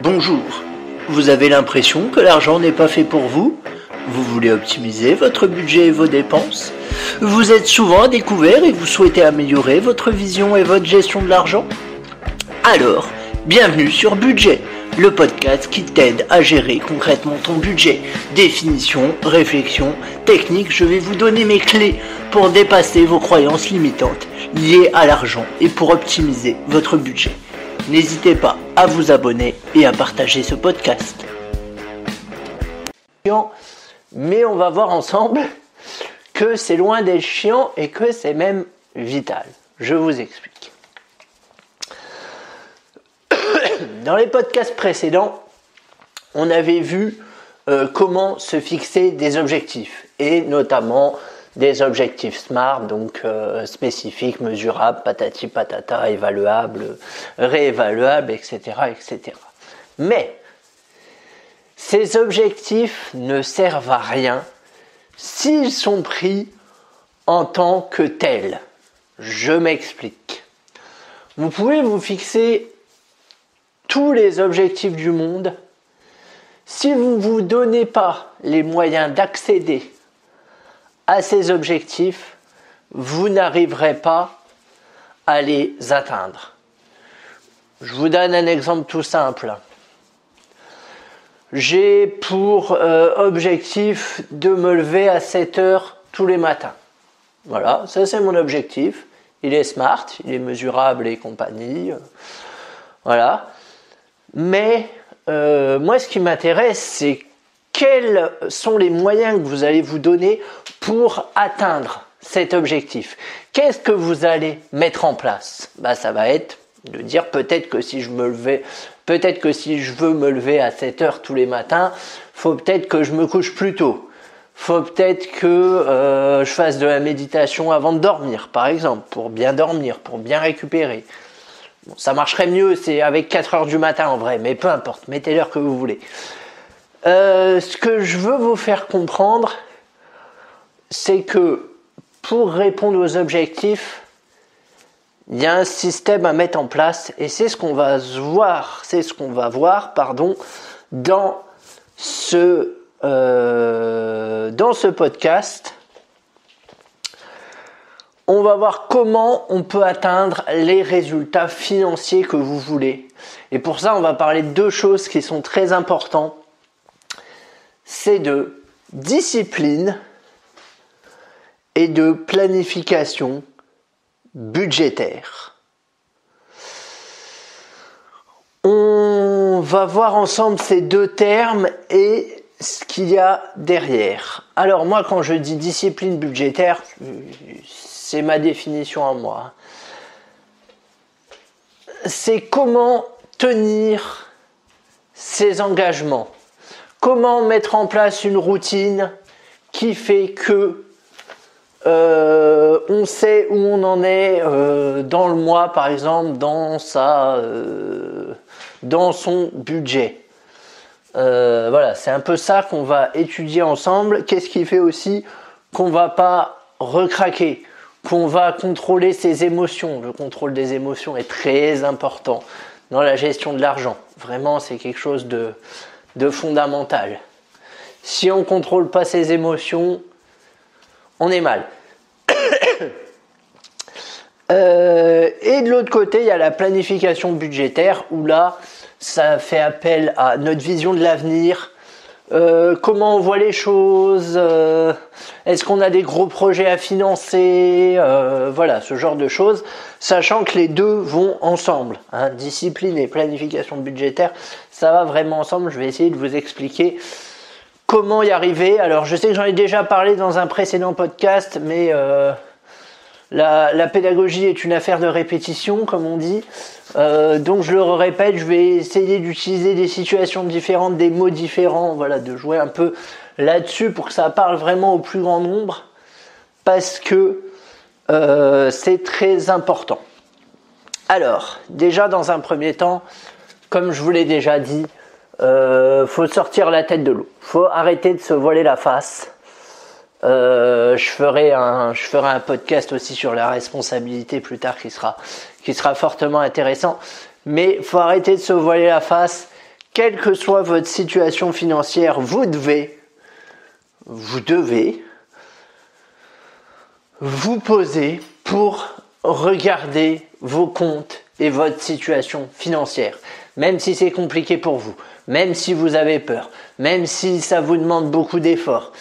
Bonjour, vous avez l'impression que l'argent n'est pas fait pour vous? Vous voulez optimiser votre budget et vos dépenses? Vous êtes souvent à découvert et vous souhaitez améliorer votre vision et votre gestion de l'argent? Alors, bienvenue sur Budget, le podcast qui t'aide à gérer concrètement ton budget. Définition, réflexion, technique, je vais vous donner mes clés pour dépasser vos croyances limitantes liées à l'argent et pour optimiser votre budget. N'hésitez pas à vous abonner et à partager ce podcast. Mais on va voir ensemble que c'est loin d'être chiant et que c'est même vital. Je vous explique. Dans les podcasts précédents, on avait vu comment se fixer des objectifs et notamment des objectifs SMART, donc spécifiques, mesurables, patati patata, évaluables, réévaluables, etc., etc. Mais ces objectifs ne servent à rien s'ils sont pris en tant que tels. Je m'explique. Vous pouvez vous fixer tous les objectifs du monde. Si vous ne vous donnez pas les moyens d'accéder à ces objectifs, vous n'arriverez pas à les atteindre. Je vous donne un exemple tout simple. J'ai pour objectif de me lever à 7 heures tous les matins. Voilà, ça c'est mon objectif. Il est smart, il est mesurable et compagnie. Voilà. Mais moi ce qui m'intéresse, c'est quels sont les moyens que vous allez vous donner pour atteindre cet objectif. Qu'est-ce que vous allez mettre en place? Ça va être de dire peut-être que si je veux me lever à 7 heures tous les matins, faut peut-être que je me couche plus tôt. Faut peut-être que je fasse de la méditation avant de dormir, par exemple, pour bien dormir, pour bien récupérer. Bon, ça marcherait mieux, c'est avec 4 heures du matin en vrai, mais peu importe, mettez l'heure que vous voulez. Ce que je veux vous faire comprendre, c'est que pour répondre aux objectifs, il y a un système à mettre en place et c'est ce qu'on va voir, dans ce podcast. On va voir comment on peut atteindre les résultats financiers que vous voulez. Et pour ça, on va parler de deux choses qui sont très importantes. C'est de discipline et de planification budgétaire. On va voir ensemble ces deux termes et ce qu'il y a derrière. Alors moi, quand je dis discipline budgétaire, c'est ma définition à moi. C'est comment tenir ses engagements. Comment mettre en place une routine qui fait que on sait où on en est dans le mois, par exemple, dans son budget. Voilà, c'est un peu ça qu'on va étudier ensemble. Qu'est-ce qui fait aussi qu'on va pas recraquer, qu'on va contrôler ses émotions. Le contrôle des émotions est très important dans la gestion de l'argent. Vraiment, c'est quelque chose de fondamental. Si on ne contrôle pas ses émotions, on est mal. Et de l'autre côté, il y a la planification budgétaire où là, ça fait appel à notre vision de l'avenir, comment on voit les choses, est-ce qu'on a des gros projets à financer, voilà, ce genre de choses, sachant que les deux vont ensemble, hein, discipline et planification budgétaire, ça va vraiment ensemble. Je vais essayer de vous expliquer comment y arriver. Alors je sais que j'en ai déjà parlé dans un précédent podcast, mais la pédagogie est une affaire de répétition, comme on dit. Donc je le répète, je vais essayer d'utiliser des situations différentes, des mots différents, voilà, de jouer un peu là-dessus pour que ça parle vraiment au plus grand nombre, parce que c'est très important. Alors, déjà dans un premier temps, comme je vous l'ai déjà dit, faut sortir la tête de l'eau. Faut arrêter de se voiler la face. Je ferai un podcast aussi sur la responsabilité plus tard qui sera fortement intéressant. Mais faut arrêter de se voiler la face. quelle que soit votre situation financière, vous devez vous poser pour regarder vos comptes et votre situation financière. Même si c'est compliqué pour vous, même si vous avez peur, même si ça vous demande beaucoup d'efforts,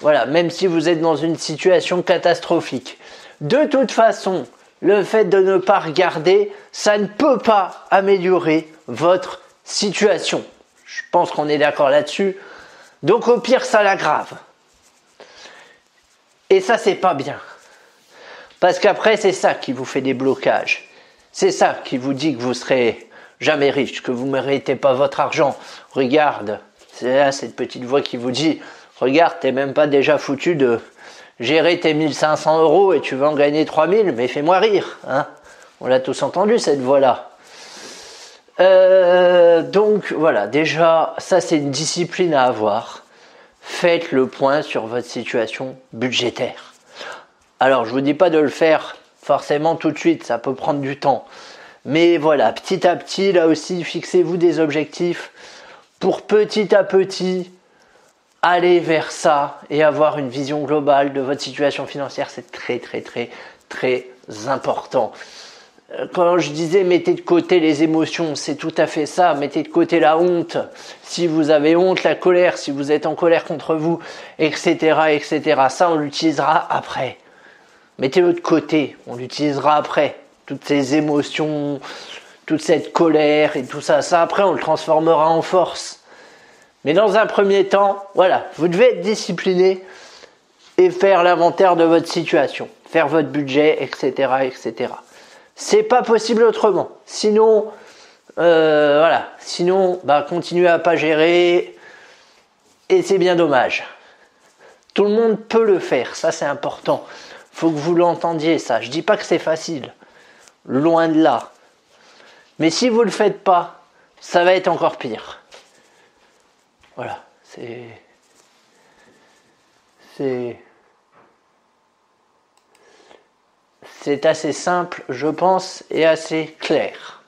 voilà, même si vous êtes dans une situation catastrophique. De toute façon, le fait de ne pas regarder, ça ne peut pas améliorer votre situation. Je pense qu'on est d'accord là-dessus. Donc au pire, ça l'aggrave. Et ça, c'est pas bien. Parce qu'après, c'est ça qui vous fait des blocages. C'est ça qui vous dit que vous serez jamais riche, que vous ne méritez pas votre argent. Regarde, c'est là cette petite voix qui vous dit, regarde, t'es même pas déjà foutu de gérer tes 1500 € et tu veux en gagner 3000, mais fais-moi rire. Hein, on l'a tous entendu cette voix-là. Donc voilà, déjà, ça c'est une discipline à avoir. Faites le point sur votre situation budgétaire. Alors, je ne vous dis pas de le faire forcément tout de suite, ça peut prendre du temps. Mais voilà, petit à petit, là aussi, fixez-vous des objectifs pour petit à petit aller vers ça et avoir une vision globale de votre situation financière. C'est très, très, très, très important. Quand je disais mettez de côté les émotions, c'est tout à fait ça. Mettez de côté la honte. Si vous avez honte, la colère, si vous êtes en colère contre vous, etc., etc. Ça, on l'utilisera après. Mettez-le de côté, on l'utilisera après. Toutes ces émotions, toute cette colère et tout ça, après on le transformera en force. Mais dans un premier temps, voilà, vous devez être discipliné et faire l'inventaire de votre situation, faire votre budget, etc., etc. C'est pas possible autrement. Sinon, continuez à pas gérer et c'est bien dommage. Tout le monde peut le faire, ça c'est important. Faut que vous l'entendiez ça. Je dis pas que c'est facile, loin de là. Mais si vous le faites pas, ça va être encore pire. Voilà, c'est assez simple, je pense, et assez clair.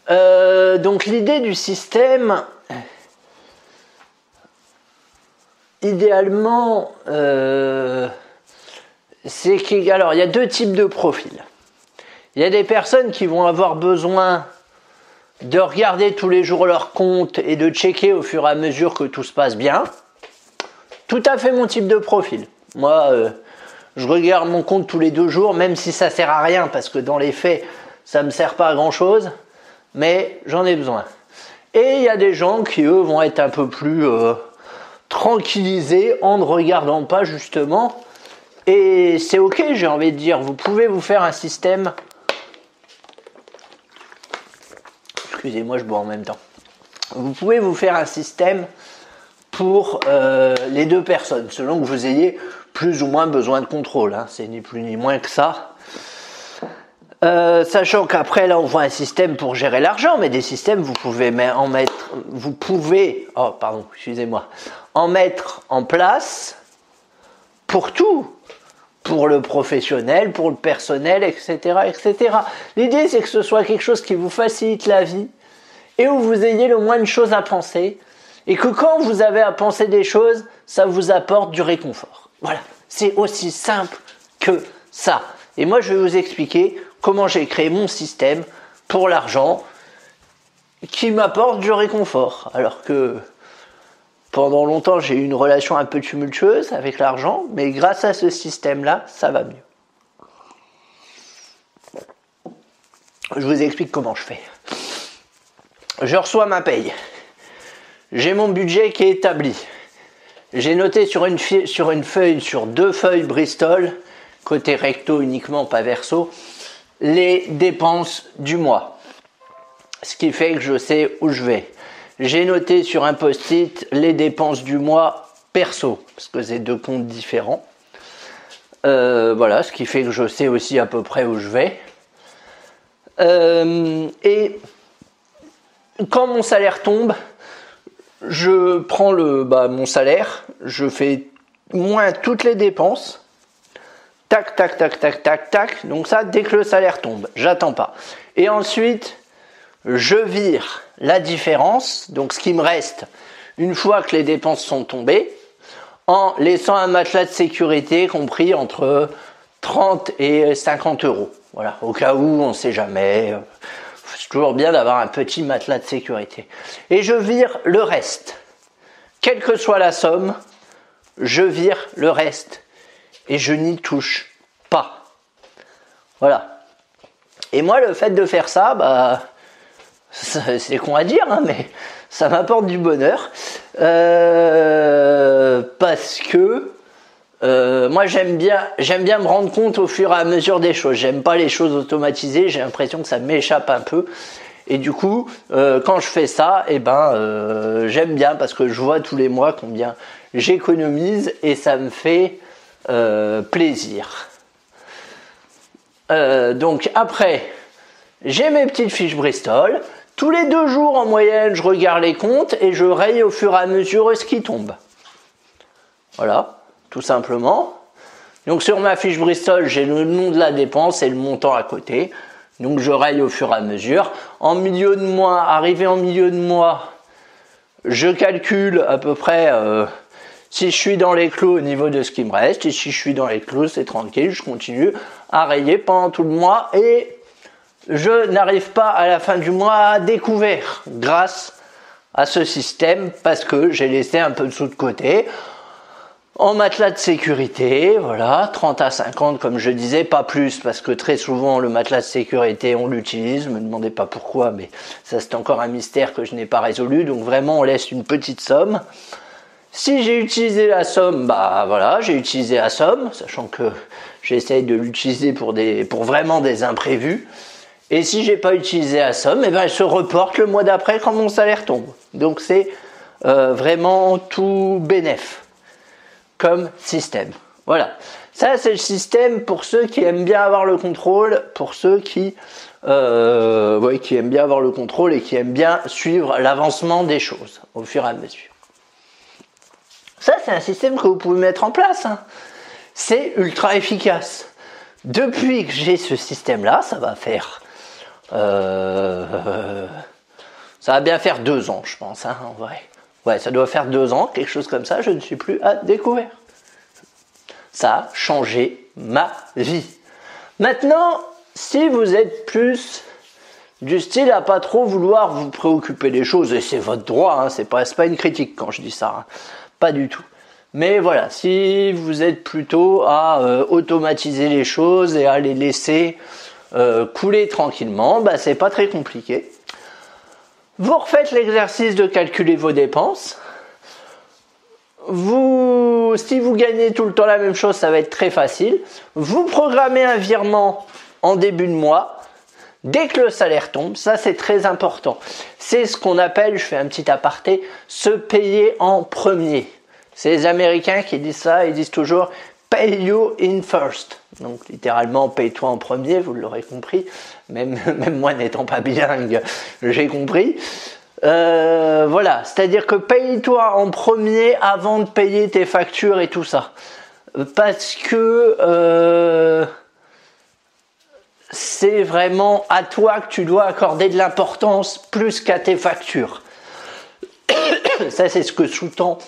Donc l'idée du système, idéalement, c'est qu'il y a deux types de profils. Il y a des personnes qui vont avoir besoin de regarder tous les jours leur compte et de checker au fur et à mesure que tout se passe bien. Tout à fait mon type de profil. Moi, je regarde mon compte tous les 2 jours, même si ça sert à rien, parce que dans les faits, ça ne me sert pas à grand chose, mais j'en ai besoin. Et il y a des gens qui, eux, vont être un peu plus tranquillisés en ne regardant pas, justement. Et c'est ok, j'ai envie de dire, vous pouvez vous faire un système. Excusez-moi, je bois en même temps. Vous pouvez vous faire un système pour les deux personnes, selon que vous ayez plus ou moins besoin de contrôle. Hein. C'est ni plus ni moins que ça. Sachant qu'après, là, on voit un système pour gérer l'argent, mais des systèmes, vous pouvez en mettre en place pour tout. Pour le professionnel, pour le personnel, etc., etc. L'idée, c'est que ce soit quelque chose qui vous facilite la vie et où vous ayez le moins de choses à penser et que quand vous avez à penser des choses, ça vous apporte du réconfort. Voilà, c'est aussi simple que ça. Et moi, je vais vous expliquer comment j'ai créé mon système pour l'argent qui m'apporte du réconfort. Alors que pendant longtemps, j'ai eu une relation un peu tumultueuse avec l'argent, mais grâce à ce système-là, ça va mieux. Je vous explique comment je fais. Je reçois ma paye. J'ai mon budget qui est établi. J'ai noté sur une feuille, sur 2 feuilles Bristol, côté recto uniquement, pas verso, les dépenses du mois. Ce qui fait que je sais où je vais. J'ai noté sur un post-it les dépenses du mois perso, parce que c'est 2 comptes différents. Voilà, ce qui fait que je sais aussi à peu près où je vais. Et quand mon salaire tombe, je prends mon salaire, je fais moins toutes les dépenses. Tac, tac, tac, tac, tac, tac. Donc ça, dès que le salaire tombe, j'attends pas. Et ensuite, je vire la différence, donc ce qui me reste une fois que les dépenses sont tombées, en laissant un matelas de sécurité compris entre 30 et 50 euros. Voilà, au cas où, on ne sait jamais. C'est toujours bien d'avoir un petit matelas de sécurité. Et je vire le reste. Quelle que soit la somme, je vire le reste. Et je n'y touche pas. Voilà. Et moi, le fait de faire ça, bah, c'est con à dire, hein, mais ça m'apporte du bonheur. Parce que moi, j'aime bien me rendre compte au fur et à mesure des choses. J'aime pas les choses automatisées. J'ai l'impression que ça m'échappe un peu. Et du coup, quand je fais ça, j'aime bien parce que je vois tous les mois combien j'économise et ça me fait plaisir. Donc après, j'ai mes petites fiches Bristol. Tous les 2 jours en moyenne, je regarde les comptes et je raye au fur et à mesure ce qui tombe. Voilà, tout simplement. Donc sur ma fiche Bristol, j'ai le nom de la dépense et le montant à côté. Donc je raye au fur et à mesure. En milieu de mois, arrivé en milieu de mois, je calcule à peu près si je suis dans les clous au niveau de ce qui me reste. Et si je suis dans les clous, c'est tranquille, je continue à rayer pendant tout le mois et je n'arrive pas à la fin du mois à découvert grâce à ce système parce que j'ai laissé un peu de sous de côté en matelas de sécurité, voilà, 30 à 50 comme je disais, pas plus parce que très souvent le matelas de sécurité on l'utilise, me demandez pas pourquoi mais ça c'est encore un mystère que je n'ai pas résolu, donc vraiment on laisse une petite somme. Si j'ai utilisé la somme, bah voilà, j'ai utilisé la somme, sachant que j'essaye de l'utiliser pour vraiment des imprévus. Et si j'ai pas utilisé la somme, elle se reporte le mois d'après quand mon salaire tombe. Donc c'est vraiment tout bénef comme système. Voilà. Ça c'est le système pour ceux qui aiment bien avoir le contrôle, pour ceux qui aiment bien avoir le contrôle et qui aiment bien suivre l'avancement des choses au fur et à mesure. Ça c'est un système que vous pouvez mettre en place. Hein. C'est ultra efficace. Depuis que j'ai ce système-là, ça va faire ça va bien faire 2 ans, je pense, hein, en vrai. Ouais, ça doit faire 2 ans, quelque chose comme ça, je ne suis plus à découvert. Ça a changé ma vie. Maintenant, si vous êtes plus du style à pas trop vouloir vous préoccuper des choses, et c'est votre droit, hein, c'est pas une critique quand je dis ça, hein, pas du tout. Mais voilà, si vous êtes plutôt à automatiser les choses et à les laisser couler tranquillement, bah, c'est pas très compliqué. Vous refaites l'exercice de calculer vos dépenses. Si vous gagnez tout le temps la même chose, ça va être très facile. Vous programmez un virement en début de mois. Dès que le salaire tombe, ça c'est très important. C'est ce qu'on appelle, je fais un petit aparté, se payer en premier. C'est les Américains qui disent ça, ils disent toujours pay you in first. Donc littéralement paye-toi en premier, vous l'aurez compris. Même moi n'étant pas bilingue, j'ai compris. Voilà, c'est-à-dire que paye-toi en premier avant de payer tes factures et tout ça. Parce que c'est vraiment à toi que tu dois accorder de l'importance plus qu'à tes factures. Ça c'est ce que sous-tend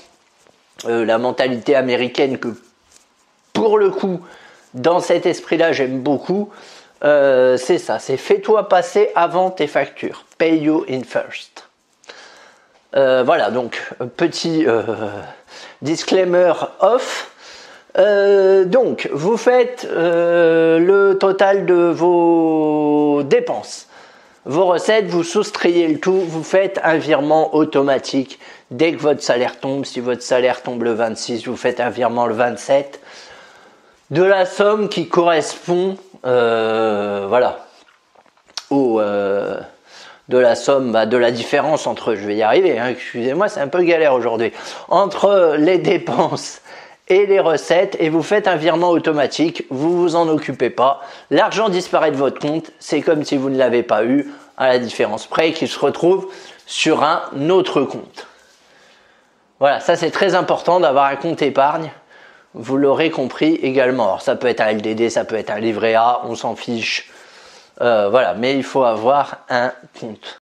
la mentalité américaine que pour le coup dans cet esprit-là j'aime beaucoup. C'est ça, c'est fais-toi passer avant tes factures. Pay you in first. Voilà, donc petit disclaimer off. Donc vous faites le total de vos dépenses, vos recettes, vous soustrayez le tout, vous faites un virement automatique dès que votre salaire tombe. Si votre salaire tombe le 26, vous faites un virement le 27 de la somme qui correspond voilà de la somme, de la différence entre, je vais y arriver, hein, excusez-moi, c'est un peu galère aujourd'hui, entre les dépenses et les recettes, et vous faites un virement automatique, vous vous en occupez pas, l'argent disparaît de votre compte, c'est comme si vous ne l'avez pas eu, à la différence près qu'il se retrouve sur un autre compte. Voilà, ça c'est très important d'avoir un compte épargne, vous l'aurez compris également. Alors ça peut être un LDD, ça peut être un livret A, on s'en fiche, voilà, mais il faut avoir un compte.